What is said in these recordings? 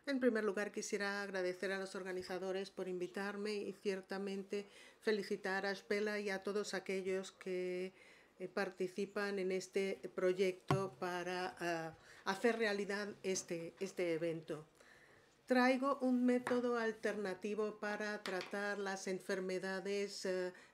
En primer lugar, quisiera agradecer a los organizadores por invitarme y ciertamente felicitar a Spela y a todos aquellos que participan en este proyecto para hacer realidad este evento. Traigo un método alternativo para tratar las enfermedades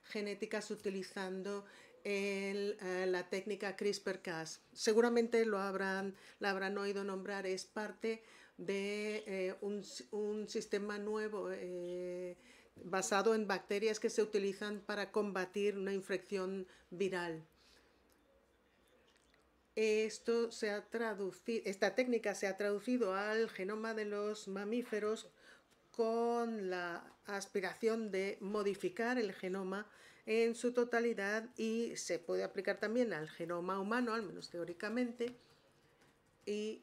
genéticas utilizando la técnica CRISPR-Cas. Seguramente la habrán oído nombrar, es parte de un sistema nuevo basado en bacterias que se utilizan para combatir una infección viral. Esta técnica se ha traducido al genoma de los mamíferos con la aspiración de modificar el genoma en su totalidad y se puede aplicar también al genoma humano, al menos teóricamente, y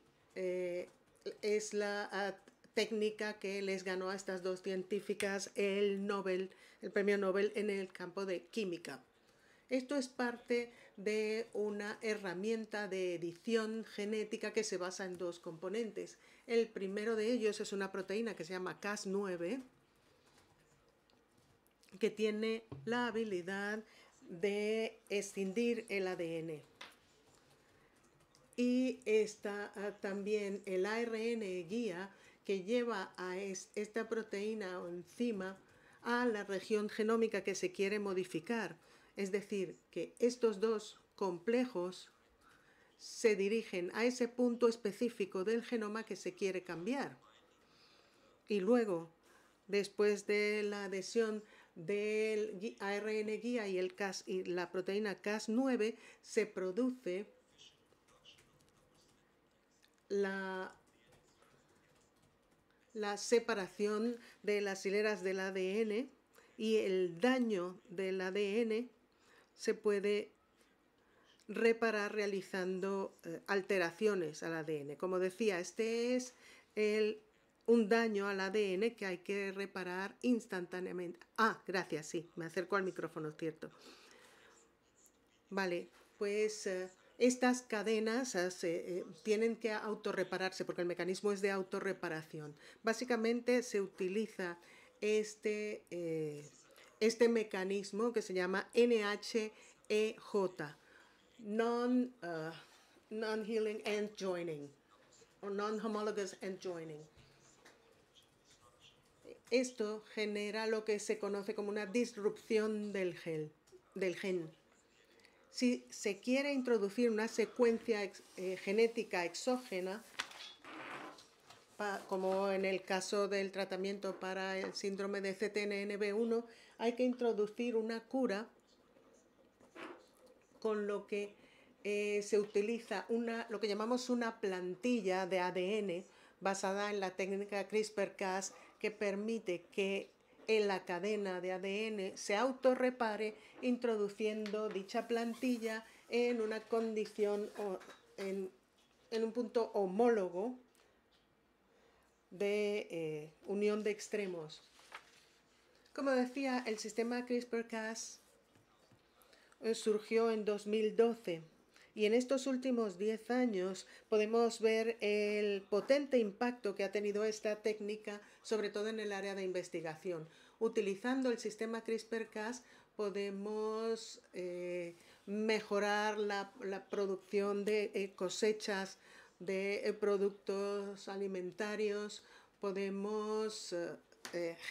es la técnica que les ganó a estas dos científicas el premio Nobel en el campo de química. Esto es parte de una herramienta de edición genética que se basa en dos componentes. El primero de ellos es una proteína que se llama Cas9, que tiene la habilidad de escindir el ADN. Y está también el ARN guía que lleva a esta proteína o enzima a la región genómica que se quiere modificar. Es decir, que estos dos complejos se dirigen a ese punto específico del genoma que se quiere cambiar. Y luego, después de la adhesión del ARN guía y la proteína Cas9, se produce la separación de las hileras del ADN, y el daño del ADN se puede reparar realizando alteraciones al ADN. Como decía, este es un daño al ADN que hay que reparar instantáneamente. Gracias, sí, me acerco al micrófono, cierto. Vale, pues estas cadenas tienen que autorrepararse porque el mecanismo es de autorreparación. Básicamente se utiliza este mecanismo que se llama NHEJ, Non-Healing End Joining, o Non-Homologous End Joining. Esto genera lo que se conoce como una disrupción del gen. Si se quiere introducir una secuencia genética exógena, como en el caso del tratamiento para el síndrome de CTNNB1, hay que introducir una cura, con lo que se utiliza lo que llamamos una plantilla de ADN basada en la técnica CRISPR-Cas, que permite que en la cadena de ADN se autorrepare introduciendo dicha plantilla en una condición o en un punto homólogo de unión de extremos. Como decía, el sistema CRISPR-Cas surgió en 2012 y en estos últimos 10 años podemos ver el potente impacto que ha tenido esta técnica, sobre todo en el área de investigación. Utilizando el sistema CRISPR-Cas podemos mejorar la producción de cosechas de productos alimentarios,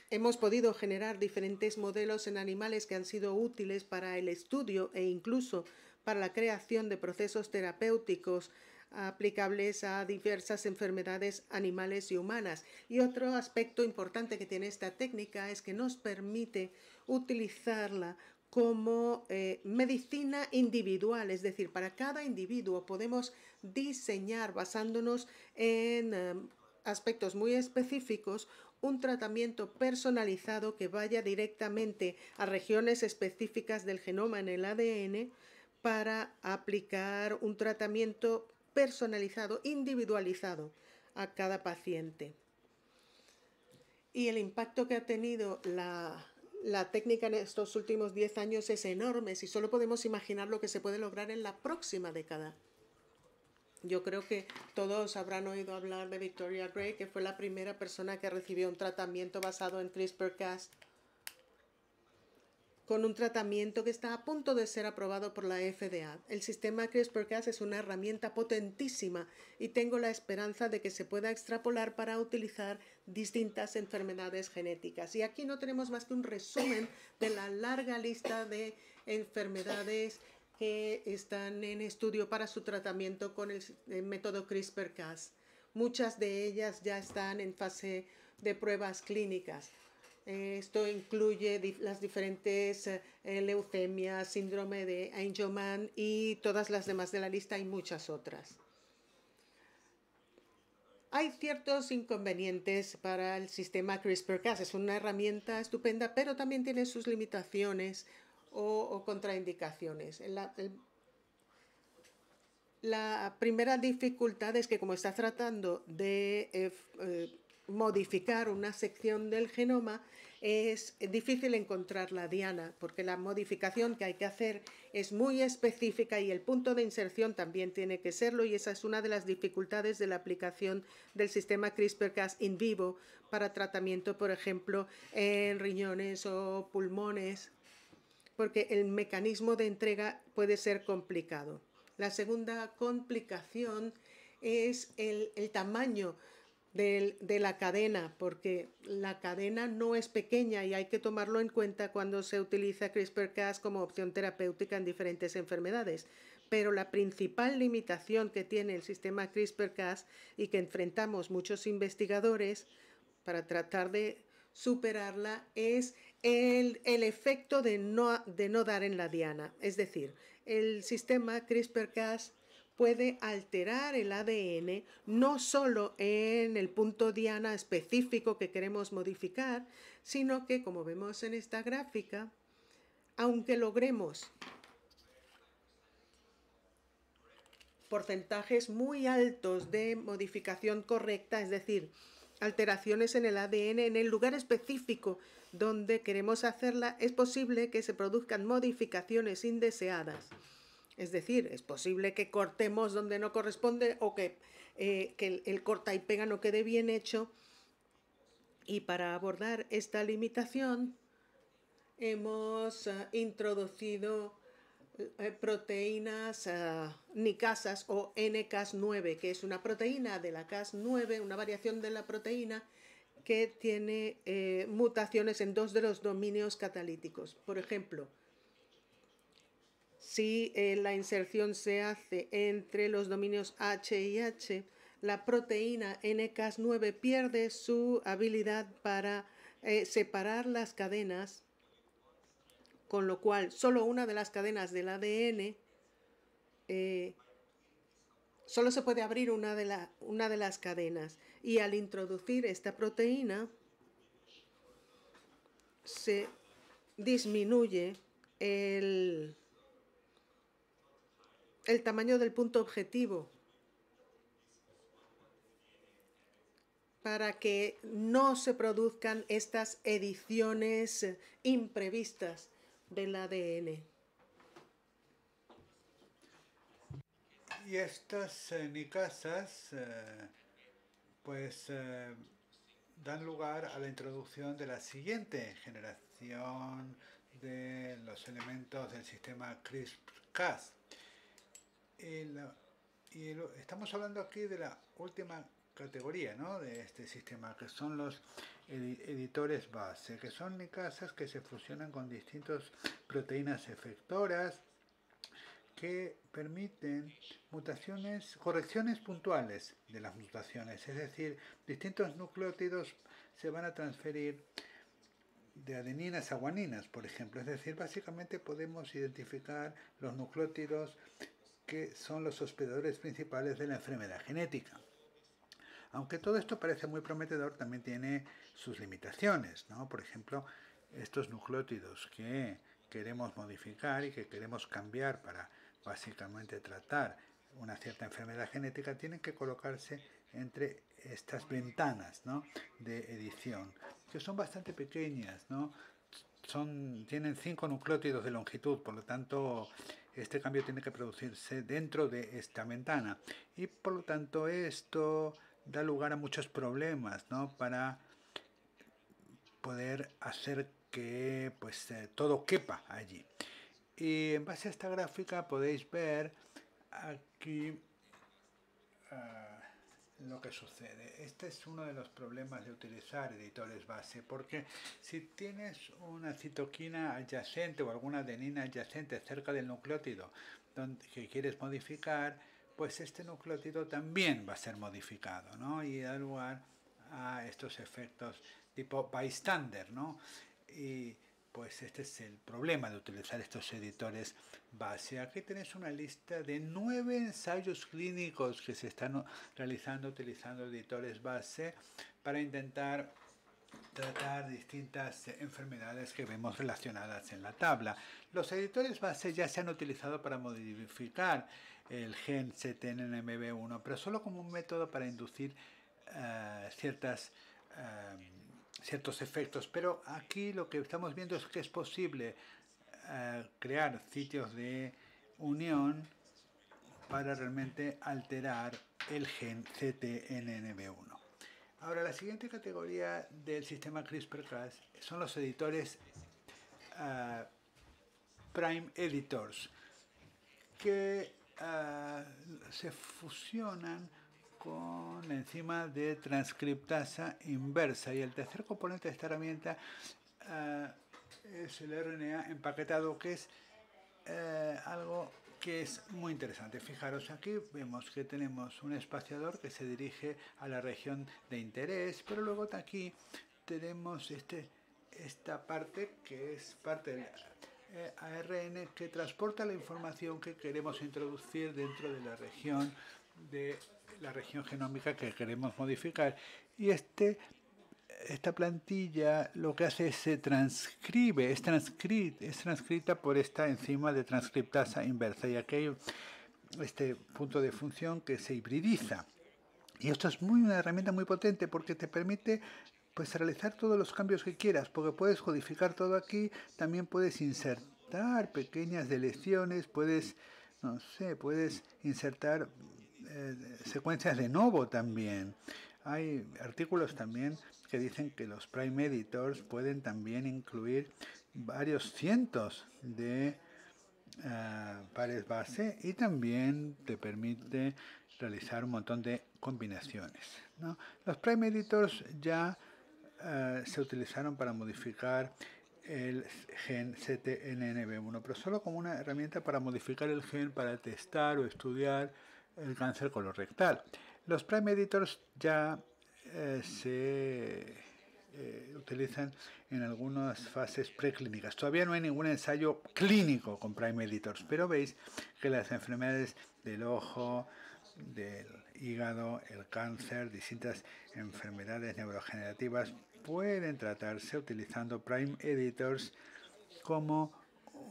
hemos podido generar diferentes modelos en animales que han sido útiles para el estudio e incluso para la creación de procesos terapéuticos aplicables a diversas enfermedades animales y humanas. Y otro aspecto importante que tiene esta técnica es que nos permite utilizarla como medicina individual, es decir, para cada individuo podemos diseñar, basándonos en aspectos muy específicos, un tratamiento personalizado que vaya directamente a regiones específicas del genoma en el ADN para aplicar un tratamiento personalizado, individualizado a cada paciente. Y el impacto que ha tenido la técnica en estos últimos 10 años es enorme, si solo podemos imaginar lo que se puede lograr en la próxima década. Yo creo que todos habrán oído hablar de Victoria Gray, que fue la primera persona que recibió un tratamiento basado en CRISPR-Cas, con un tratamiento que está a punto de ser aprobado por la FDA. El sistema CRISPR-Cas es una herramienta potentísima y tengo la esperanza de que se pueda extrapolar para utilizar distintas enfermedades genéticas. Y aquí no tenemos más que un resumen de la larga lista de enfermedades que están en estudio para su tratamiento con el método CRISPR-Cas. Muchas de ellas ya están en fase de pruebas clínicas. Esto incluye las diferentes leucemias, síndrome de Angelman y todas las demás de la lista y muchas otras. Hay ciertos inconvenientes para el sistema CRISPR-Cas. Es una herramienta estupenda, pero también tiene sus limitaciones o contraindicaciones. La primera dificultad es que como está tratando de modificar una sección del genoma, es difícil encontrar la diana, porque la modificación que hay que hacer es muy específica y el punto de inserción también tiene que serlo, y esa es una de las dificultades de la aplicación del sistema CRISPR-Cas in vivo para tratamiento, por ejemplo, en riñones o pulmones, porque el mecanismo de entrega puede ser complicado. La segunda complicación es el tamaño de la cadena, porque la cadena no es pequeña y hay que tomarlo en cuenta cuando se utiliza CRISPR-Cas como opción terapéutica en diferentes enfermedades. Pero la principal limitación que tiene el sistema CRISPR-Cas y que enfrentamos muchos investigadores para tratar de superarla es el efecto de no dar en la diana. Es decir, el sistema CRISPR-Cas puede alterar el ADN no solo en el punto diana específico que queremos modificar, sino que, como vemos en esta gráfica, aunque logremos porcentajes muy altos de modificación correcta, es decir, alteraciones en el ADN en el lugar específico donde queremos hacerla, es posible que se produzcan modificaciones indeseadas. Es decir, es posible que cortemos donde no corresponde o que el corta y pega no quede bien hecho. Y para abordar esta limitación hemos introducido proteínas nicasas o NCAS9, que es una proteína de la Cas9, una variación de la proteína que tiene mutaciones en 2 de los dominios catalíticos. Por ejemplo, si la inserción se hace entre los dominios H y H, la proteína NCAS9 pierde su habilidad para separar las cadenas, con lo cual solo una de las cadenas del ADN, solo se puede abrir una de las cadenas. Y al introducir esta proteína, se disminuye el tamaño del punto objetivo para que no se produzcan estas ediciones imprevistas del ADN. Y estas nicasas dan lugar a la introducción de la siguiente generación de los elementos del sistema CRISPR-Cas. Estamos hablando aquí de la última categoría, ¿no?, de este sistema, que son los editores base, que son nicasas que se fusionan con distintas proteínas efectoras que permiten correcciones puntuales de las mutaciones, es decir, distintos nucleótidos se van a transferir de adeninas a guaninas, por ejemplo, es decir, básicamente podemos identificar los nucleótidos que son los hospedadores principales de la enfermedad genética. Aunque todo esto parece muy prometedor, también tiene sus limitaciones, ¿no? Por ejemplo, estos nucleótidos que queremos modificar y que queremos cambiar para básicamente tratar una cierta enfermedad genética, tienen que colocarse entre estas ventanas, ¿no?, de edición, que son bastante pequeñas, ¿no? Tienen 5 nucleótidos de longitud, por lo tanto este cambio tiene que producirse dentro de esta ventana. Y por lo tanto esto da lugar a muchos problemas, ¿no? Para poder hacer que pues, todo quepa allí. Y en base a esta gráfica podéis ver aquí lo que sucede. Este es uno de los problemas de utilizar editores base, porque si tienes una citoquina adyacente o alguna adenina adyacente cerca del nucleótido que quieres modificar, pues este nucleótido también va a ser modificado, ¿no? Y da lugar a estos efectos tipo bystander, ¿no? Y pues este es el problema de utilizar estos editores base. Aquí tenéis una lista de 9 ensayos clínicos que se están realizando utilizando editores base para intentar tratar distintas enfermedades que vemos relacionadas en la tabla. Los editores base ya se han utilizado para modificar el gen CTNNB1, pero solo como un método para inducir ciertos efectos. Pero aquí lo que estamos viendo es que es posible crear sitios de unión para realmente alterar el gen CTNNB1. Ahora, la siguiente categoría del sistema CRISPR-Cas son los editores prime editors, que se fusionan con la enzima de transcriptasa inversa. Y el tercer componente de esta herramienta es el RNA empaquetado, que es algo que es muy interesante. Fijaros, aquí vemos que tenemos un espaciador que se dirige a la región de interés, pero luego aquí tenemos esta parte que es parte del ARN que transporta la información que queremos introducir dentro de la región genómica que queremos modificar. Y esta plantilla lo que hace es se transcribe, es transcrita por esta enzima de transcriptasa inversa. Y aquí hay este punto de función que se hibridiza. Y esto es una herramienta muy potente porque te permite pues realizar todos los cambios que quieras, porque puedes codificar todo aquí, también puedes insertar pequeñas deleciones, puedes insertar secuencias de novo también. Hay artículos también que dicen que los prime editors pueden también incluir varios cientos de pares base y también te permite realizar un montón de combinaciones, ¿no? Los prime editors ya se utilizaron para modificar el gen CTNNB1, pero solo como una herramienta para modificar el gen para testar o estudiar el cáncer colorectal. Los prime editors ya se utilizan en algunas fases preclínicas. Todavía no hay ningún ensayo clínico con prime editors, pero veis que las enfermedades del ojo, del hígado, el cáncer, distintas enfermedades neurodegenerativas pueden tratarse utilizando prime editors como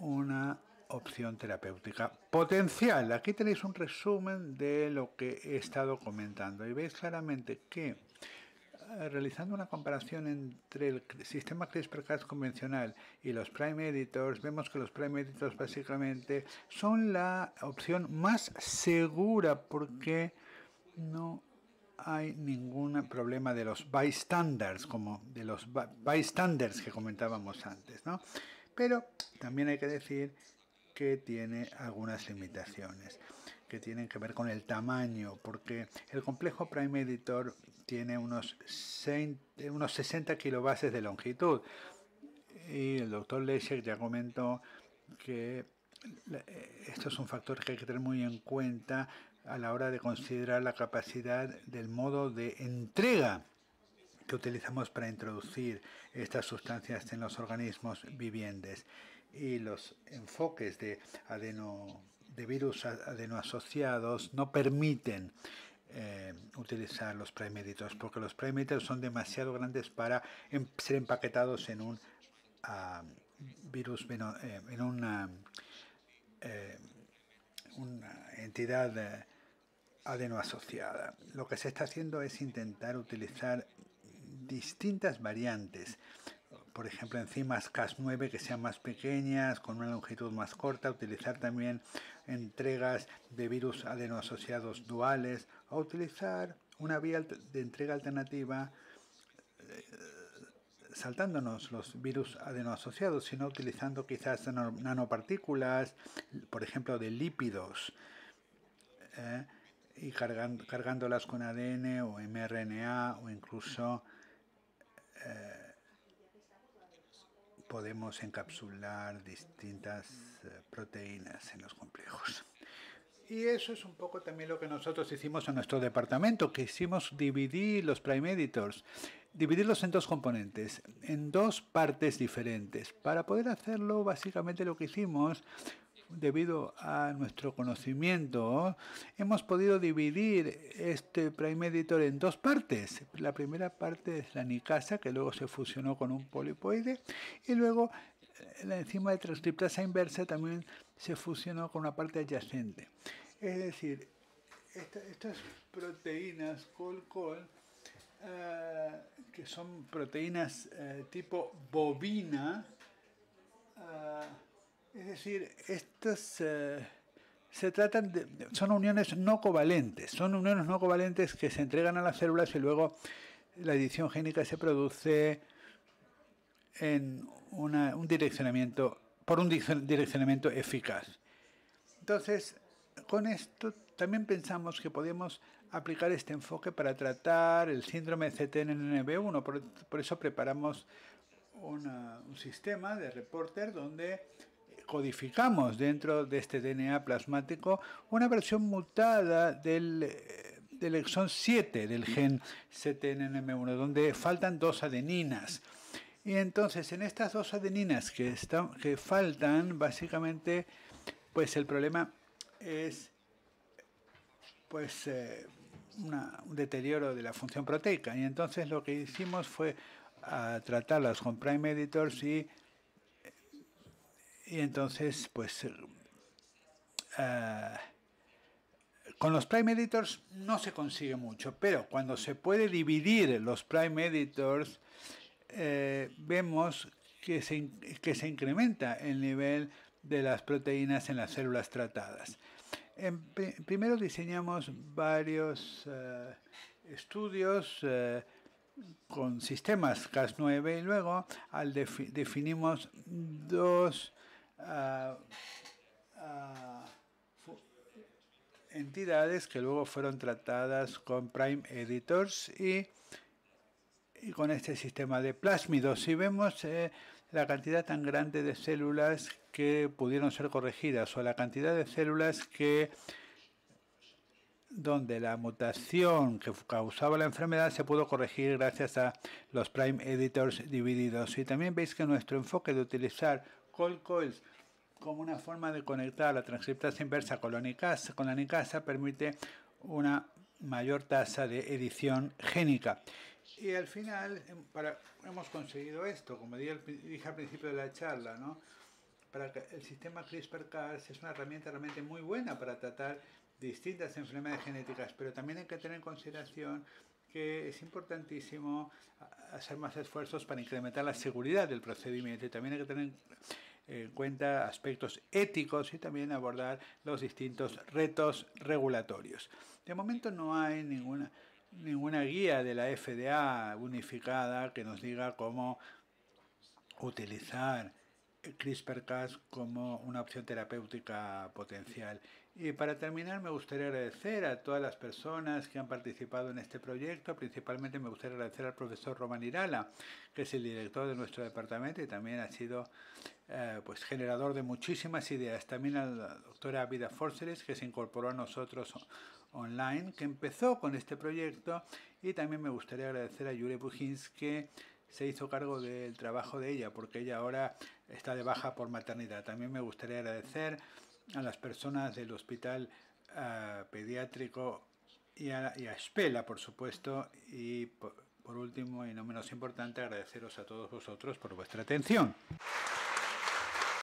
una opción terapéutica potencial. Aquí tenéis un resumen de lo que he estado comentando y veis claramente que realizando una comparación entre el sistema CRISPR-Cas convencional y los prime editors, vemos que los prime editors básicamente son la opción más segura porque no hay ningún problema de los bystanders, como de los bystanders que comentábamos antes, ¿no? Pero también hay que decir que tiene algunas limitaciones que tienen que ver con el tamaño, porque el complejo prime editor tiene unos 60 kilobases de longitud y el doctor Leszek ya comentó que esto es un factor que hay que tener muy en cuenta a la hora de considerar la capacidad del modo de entrega que utilizamos para introducir estas sustancias en los organismos vivientes. Y los enfoques de virus adenoasociados no permiten utilizar los prime editors, porque los prime editors son demasiado grandes para ser empaquetados en un virus, en una entidad adenoasociada. Lo que se está haciendo es intentar utilizar distintas variantes, por ejemplo, enzimas Cas9 que sean más pequeñas, con una longitud más corta, utilizar también entregas de virus adenoasociados duales, o utilizar una vía de entrega alternativa saltándonos los virus adenoasociados, sino utilizando quizás nanopartículas, por ejemplo, de lípidos, y cargándolas con ADN o mRNA, o incluso podemos encapsular distintas proteínas en los complejos. Y eso es un poco también lo que nosotros hicimos en nuestro departamento, que hicimos dividir los Prime Editors, dividirlos en dos componentes, en dos partes diferentes. Para poder hacerlo, básicamente lo que hicimos, debido a nuestro conocimiento, hemos podido dividir este Prime Editor en dos partes. La primera parte es la nicasa, que luego se fusionó con un polipoide, y luego la enzima de transcriptasa inversa también se fusionó con una parte adyacente. Es decir, estas proteínas col-col, que son proteínas tipo bovina, es decir, estas se tratan son uniones no covalentes, que se entregan a las células y luego la edición génica se produce en un direccionamiento eficaz. Entonces, con esto también pensamos que podemos aplicar este enfoque para tratar el síndrome CTNNB1. Por eso preparamos un sistema de reporter donde codificamos dentro de este DNA plasmático una versión mutada del exón 7 del gen CTNNB1, donde faltan 2 adeninas. Y entonces, en estas 2 adeninas que faltan, básicamente, pues el problema es pues un deterioro de la función proteica. Y entonces lo que hicimos fue tratarlas con Prime Editors y entonces pues con los Prime Editors no se consigue mucho, pero cuando se puede dividir los Prime Editors vemos que se incrementa el nivel de las proteínas en las células tratadas. Primero diseñamos varios estudios con sistemas Cas9 y luego definimos dos entidades que luego fueron tratadas con Prime Editors y con este sistema de plásmidos. Si vemos la cantidad tan grande de células que pudieron ser corregidas o la cantidad de células donde la mutación que causaba la enfermedad se pudo corregir gracias a los Prime Editors divididos. Y también veis que nuestro enfoque de utilizar col-coils como una forma de conectar la transcriptasa inversa con la nicasa permite una mayor tasa de edición génica. Y al final hemos conseguido esto, como dije al principio de la charla, ¿no? Para que el sistema CRISPR-Cas es una herramienta realmente muy buena para tratar distintas enfermedades genéticas, pero también hay que tener en consideración que es importantísimo hacer más esfuerzos para incrementar la seguridad del procedimiento y también hay que tener en cuenta aspectos éticos y también abordar los distintos retos regulatorios. De momento no hay ninguna guía de la FDA unificada que nos diga cómo utilizar CRISPR-Cas como una opción terapéutica potencial. Y para terminar, me gustaría agradecer a todas las personas que han participado en este proyecto. Principalmente me gustaría agradecer al profesor Román Irala, que es el director de nuestro departamento y también ha sido pues generador de muchísimas ideas. También a la doctora Vida Forceres, que se incorporó a nosotros online, que empezó con este proyecto. Y también me gustaría agradecer a Yure Bujins, que se hizo cargo del trabajo de ella, porque ella ahora está de baja por maternidad. También me gustaría agradecer a las personas del Hospital Pediátrico y a Spela, por supuesto, y por último y no menos importante, agradeceros a todos vosotros por vuestra atención.